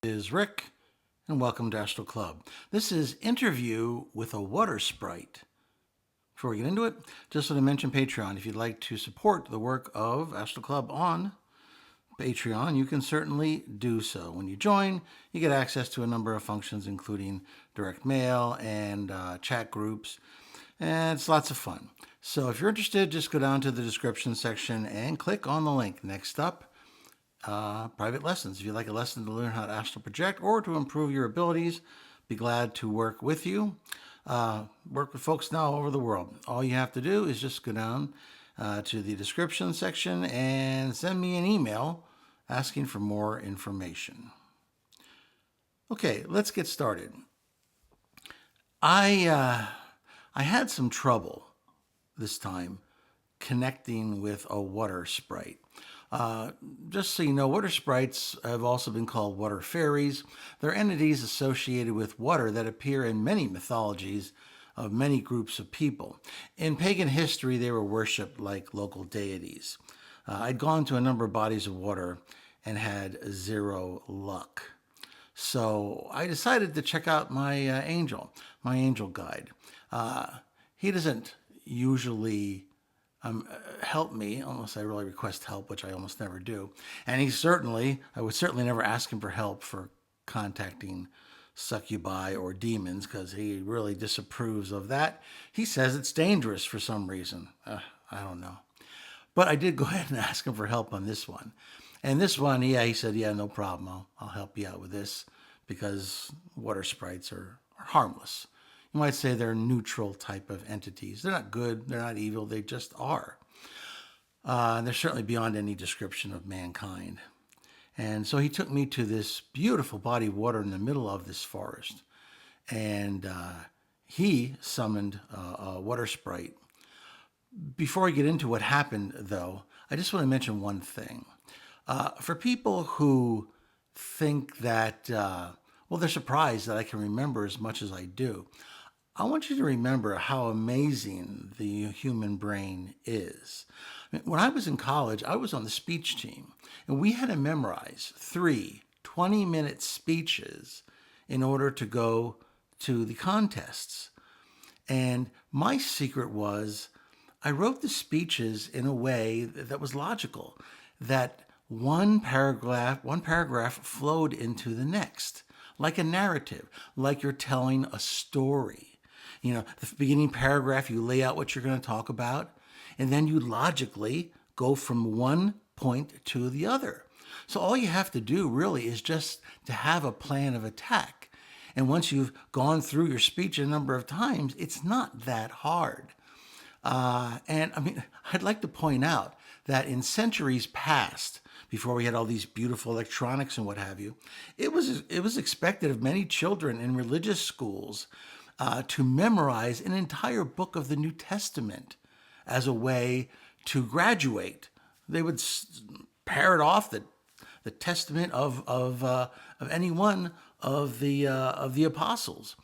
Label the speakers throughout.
Speaker 1: Is Rick, and welcome to Astral Club. This is Interview with a Water Sprite. Before we get into it, just want to mention Patreon. If you'd like to support the work of Astral Club on Patreon, you can certainly do so. When you join, you get access to a number of functions, including direct mail and chat groups, and it's lots of fun. So if you're interested, just go down to the description section and click on the link. Next up, private lessons. If you'd like a lesson to learn how to astral project or to improve your abilities, be glad to work with you. Work with folks now all over the world. All you have to do is just go down to the description section and send me an email asking for more information. Okay, let's get started. I had some trouble this time connecting with a water sprite. Just so you know, water sprites have also been called water fairies. They're entities associated with water that appear in many mythologies of many groups of people. In pagan history, they were worshipped like local deities. I'd gone to a number of bodies of water and had zero luck. So I decided to check out my angel guide. He doesn't usually help me unless I really request help, which I almost never do. And I would certainly never ask him for help for contacting succubi or demons because he really disapproves of that. He says it's dangerous for some reason. I don't know. But I did go ahead and ask him for help on this one. And this one, he said, yeah, no problem. I'll help you out with this because water sprites are harmless. You might say they're neutral type of entities. They're not good, they're not evil, they just are. They're certainly beyond any description of mankind. And so he took me to this beautiful body of water in the middle of this forest. And he summoned a water sprite. Before I get into what happened, though, I just want to mention one thing. For people who think that, they're surprised that I can remember as much as I do, I want you to remember how amazing the human brain is. When I was in college, I was on the speech team, and we had to memorize 3 20-minute speeches in order to go to the contests. And my secret was I wrote the speeches in a way that was logical, that one paragraph flowed into the next, like a narrative, like you're telling a story. You know, the beginning paragraph, you lay out what you're going to talk about, and then you logically go from one point to the other. So all you have to do really is just to have a plan of attack. And once you've gone through your speech a number of times, it's not that hard. I'd like to point out that in centuries past, before we had all these beautiful electronics and what have you, it was expected of many children in religious schools to memorize an entire book of the New Testament as a way to graduate. They would parrot off the testament of any one of the apostles,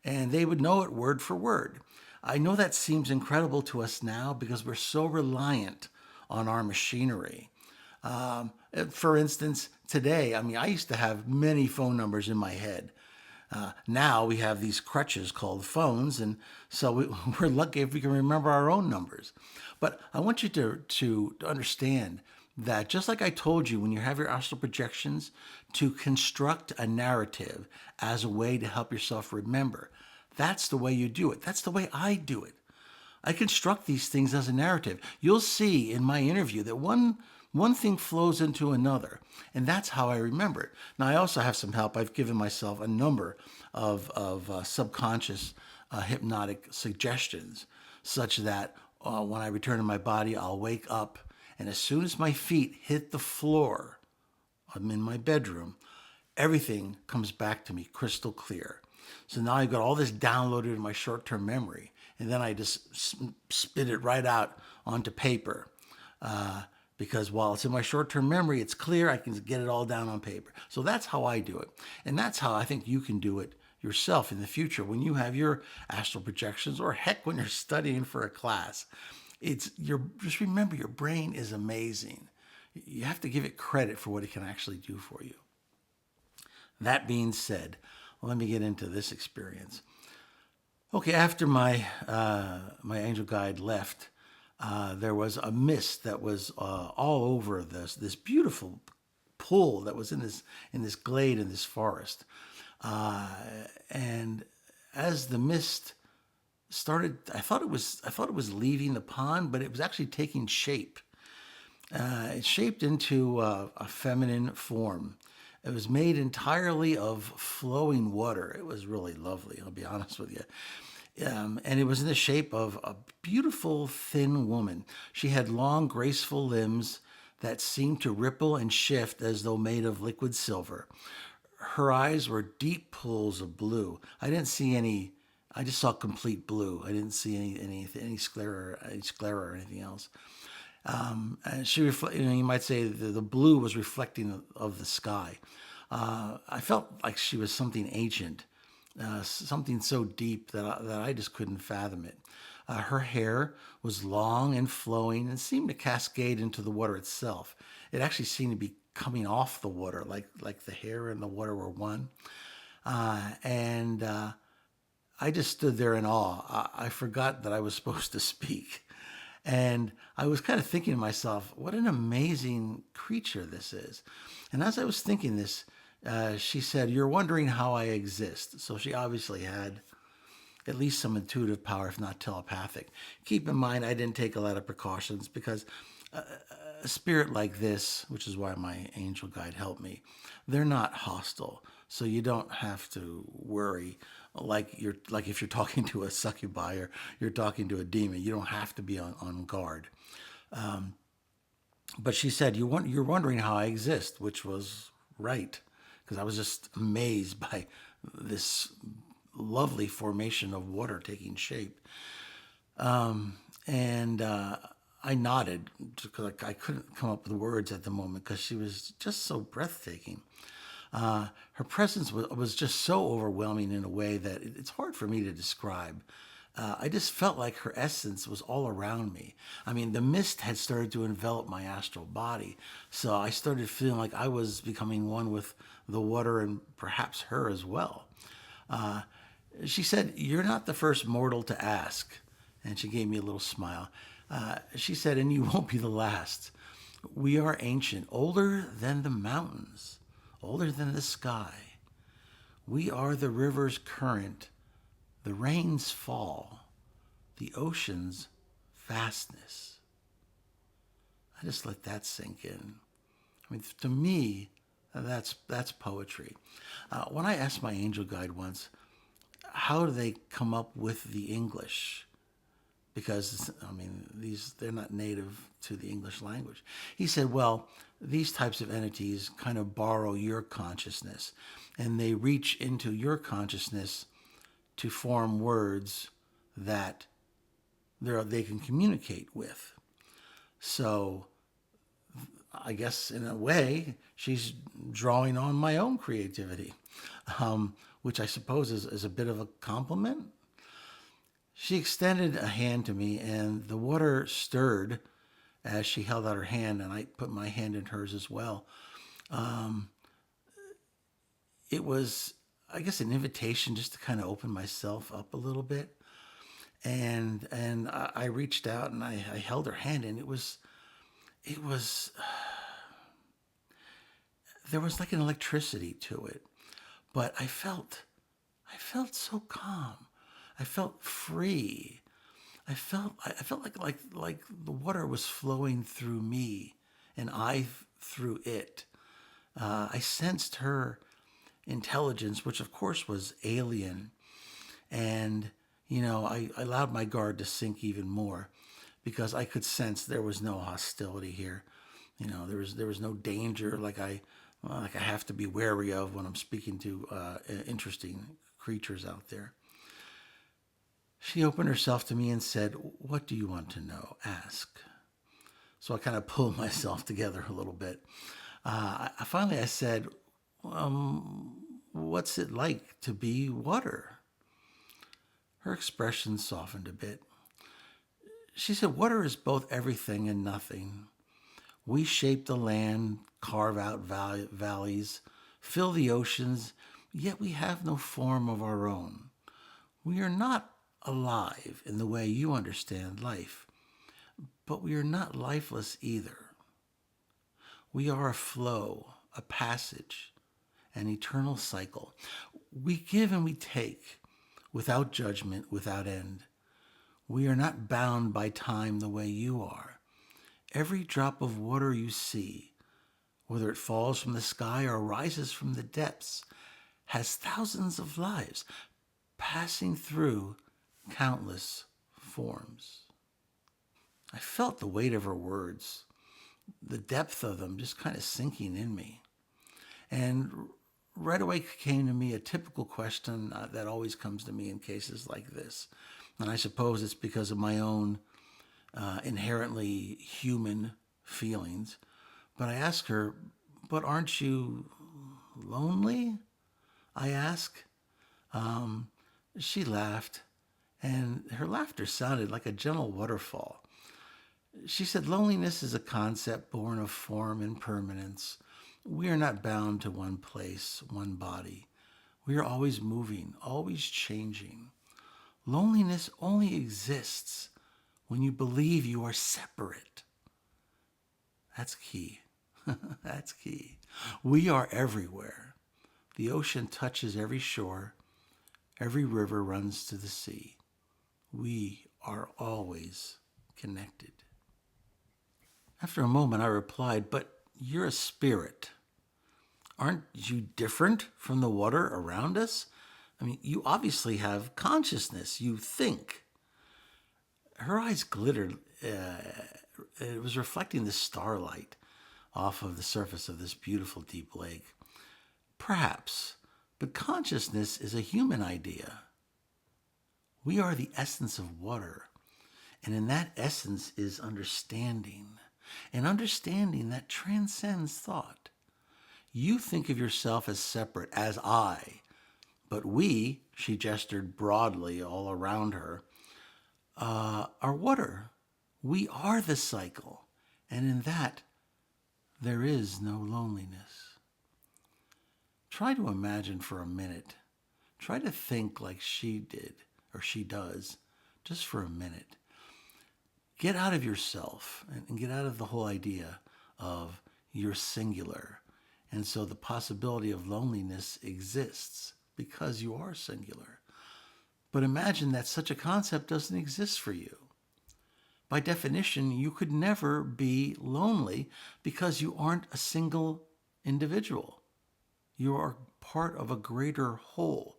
Speaker 1: and they would know it word for word. I know that seems incredible to us now because we're so reliant on our machinery. For instance, today, I used to have many phone numbers in my head. Now we have these crutches called phones, and so we're lucky if we can remember our own numbers. But I want you to understand that just like I told you when you have your astral projections, to construct a narrative as a way to help yourself remember. That's the way you do it. That's the way I do it. I construct these things as a narrative. You'll see in my interview that one thing flows into another, and that's how I remember it. Now, I also have some help. I've given myself a number of subconscious hypnotic suggestions, such that when I return to my body, I'll wake up, and as soon as my feet hit the floor, I'm in my bedroom, everything comes back to me crystal clear. So now I've got all this downloaded in my short-term memory, and then I just spit it right out onto paper. Because while it's in my short-term memory, it's clear, I can get it all down on paper. So that's how I do it. And that's how I think you can do it yourself in the future when you have your astral projections, or heck, when you're studying for a class. Just remember, your brain is amazing. You have to give it credit for what it can actually do for you. That being said, let me get into this experience. Okay, after my angel guide left, there was a mist that was all over this beautiful pool that was in this glade in this forest, uh, and as the mist started, I thought it was leaving the pond, but it was actually taking shape. It shaped into a feminine form. It was made entirely of flowing water. It was really lovely, I'll be honest with you. And it was in the shape of a beautiful, thin woman. She had long, graceful limbs that seemed to ripple and shift as though made of liquid silver. Her eyes were deep pools of blue. I didn't see any. I just saw complete blue. I didn't see any sclera or anything else. And she you might say the blue was reflecting of the sky. I felt like she was something ancient, something so deep that I just couldn't fathom it. Her hair was long and flowing and seemed to cascade into the water itself. It actually seemed to be coming off the water, like the hair and the water were one. And I just stood there in awe. I forgot that I was supposed to speak. And I was kind of thinking to myself, what an amazing creature this is. And as I was thinking this, she said, "You're wondering how I exist." So she obviously had at least some intuitive power, if not telepathic. Keep in mind, I didn't take a lot of precautions because a spirit like this, which is why my angel guide helped me, they're not hostile. So you don't have to worry like if you're talking to a succubi or you're talking to a demon. You don't have to be on guard. But she said, you're wondering how I exist, which was right, because I was just amazed by this lovely formation of water taking shape. And I nodded because I couldn't come up with words at the moment because she was just so breathtaking. Her presence was just so overwhelming in a way that it's hard for me to describe. I just felt like her essence was all around me. I mean, the mist had started to envelop my astral body, so I started feeling like I was becoming one with the water and perhaps her as well. She said, "You're not the first mortal to ask." And she gave me a little smile. She said, "And you won't be the last. We are ancient, older than the mountains, older than the sky. We are the river's current, the rain's fall, the ocean's vastness." I just let that sink in. I mean, to me, that's poetry. When I asked my angel guide once, how do they come up with the English? Because I mean, they're not native to the English language. He said, "Well, these types of entities kind of borrow your consciousness, and they reach into your consciousness to form words that they can communicate with." So I guess in a way, she's drawing on my own creativity, which I suppose is a bit of a compliment. She extended a hand to me, and the water stirred as she held out her hand, and I put my hand in hers as well. It was, I guess, an invitation just to kind of open myself up a little bit. And I reached out and I held her hand, and it was there was like an electricity to it, but I felt so calm. I felt free. I felt like the water was flowing through me, and I through it. I sensed her intelligence, which of course was alien, and I allowed my guard to sink even more because I could sense there was no hostility here. There was no danger like I have to be wary of when I'm speaking to interesting creatures out there. She opened herself to me and said, "What do you want to know? Ask." So I kind of pulled myself together a little bit. Finally, I said, "What's it like to be water?" Her expression softened a bit. She said, "Water is both everything and nothing. We shape the land, carve out valleys, fill the oceans, yet we have no form of our own. We are not alive in the way you understand life, but we are not lifeless either. We are a flow, a passage, an eternal cycle. We give and we take, without judgment, without end. We are not bound by time the way you are. Every drop of water you see, whether it falls from the sky or rises from the depths, has thousands of lives passing through countless forms. I felt the weight of her words, the depth of them just kind of sinking in me. And right away came to me a typical question that always comes to me in cases like this. And I suppose it's because of my own inherently human feelings. But I ask her, but aren't you lonely? I ask. She laughed, and her laughter sounded like a gentle waterfall. She said, loneliness is a concept born of form and permanence. We are not bound to one place, one body. We are always moving, always changing. Loneliness only exists when you believe you are separate. That's key. That's key. We are everywhere. The ocean touches every shore. Every river runs to the sea. We are always connected. After a moment, I replied, but you're a spirit. Aren't you different from the water around us? I mean, you obviously have consciousness. You think. Her eyes glittered. It was reflecting the starlight off of the surface of this beautiful deep lake. Perhaps, but consciousness is a human idea. We are the essence of water, and in that essence is understanding, an understanding that transcends thought. You think of yourself as separate, as I, but we, she gestured broadly all around her, are water. We are the cycle, and in that there is no loneliness. Try to imagine for a minute. Try to think like she did, or she does, just for a minute. Get out of yourself and get out of the whole idea of you're singular. And so the possibility of loneliness exists because you are singular. But imagine that such a concept doesn't exist for you. By definition, you could never be lonely because you aren't a single individual. You are part of a greater whole,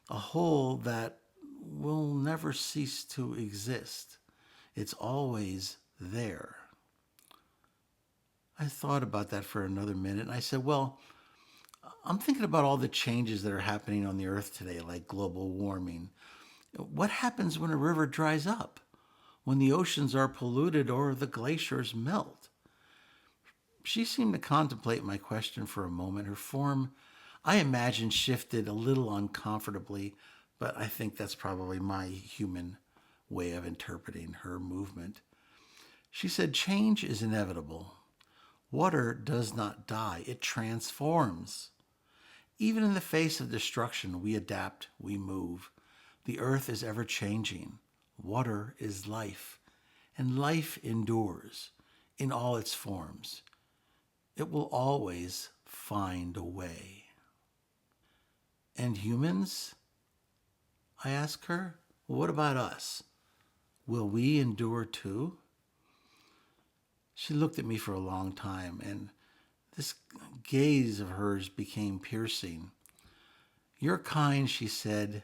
Speaker 1: a whole that will never cease to exist. It's always there. I thought about that for another minute, and I said, well, I'm thinking about all the changes that are happening on the earth today, like global warming. What happens when a river dries up? When the oceans are polluted or the glaciers melt? She seemed to contemplate my question for a moment. Her form, I imagine, shifted a little uncomfortably, but I think that's probably my human way of interpreting her movement. She said, change is inevitable. Water does not die, it transforms. Even in the face of destruction, we adapt, we move. The earth is ever changing. Water is life, and life endures in all its forms. It will always find a way. And humans? I ask her, well, what about us? Will we endure too? She looked at me for a long time, and this gaze of hers became piercing. Your kind, she said,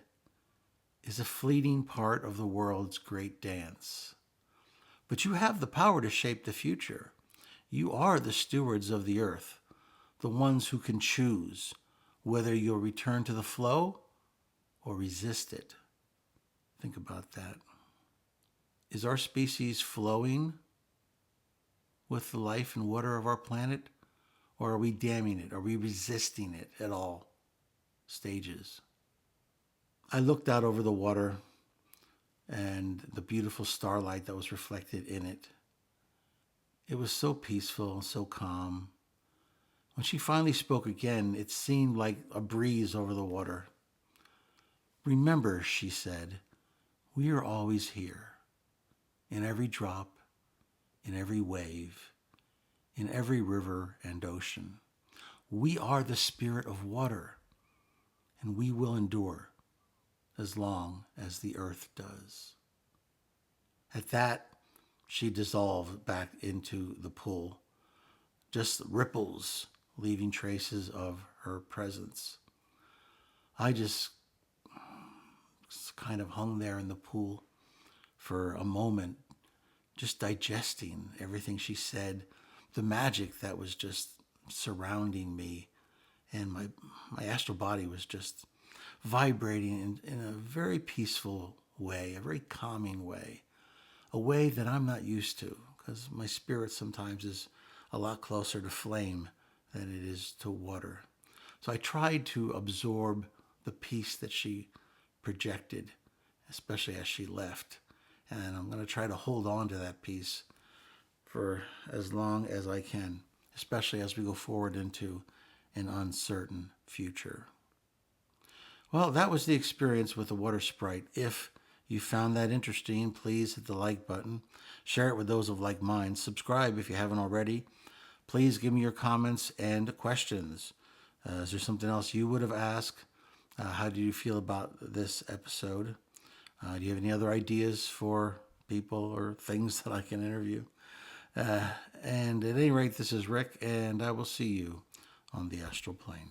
Speaker 1: is a fleeting part of the world's great dance. But you have the power to shape the future. You are the stewards of the earth, the ones who can choose whether you'll return to the flow or resist it. Think about that. Is our species flowing with the life and water of our planet, or are we damming it? Are we resisting it at all stages? I looked out over the water and the beautiful starlight that was reflected in it. It was so peaceful, so calm, When she finally spoke again, it seemed like a breeze over the water. Remember, she said, we are always here, in every drop, in every wave, in every river and ocean. We are the spirit of water, and we will endure as long as the earth does. At that, she dissolved back into the pool, just ripples leaving traces of her presence. I just kind of hung there in the pool for a moment, just digesting everything she said, the magic that was just surrounding me, and my astral body was just vibrating in a very peaceful way, a very calming way, a way that I'm not used to, because my spirit sometimes is a lot closer to flame than it is to water. So I tried to absorb the peace that she projected, especially as she left. And I'm going to try to hold on to that peace for as long as I can, especially as we go forward into an uncertain future. Well, that was the experience with the Water Sprite. If you found that interesting, please hit the like button. Share it with those of like minds. Subscribe if you haven't already. Please give me your comments and questions. Is there something else you would have asked? How do you feel about this episode? Do you have any other ideas for people or things that I can interview? And at any rate, this is Rick, and I will see you on the astral plane.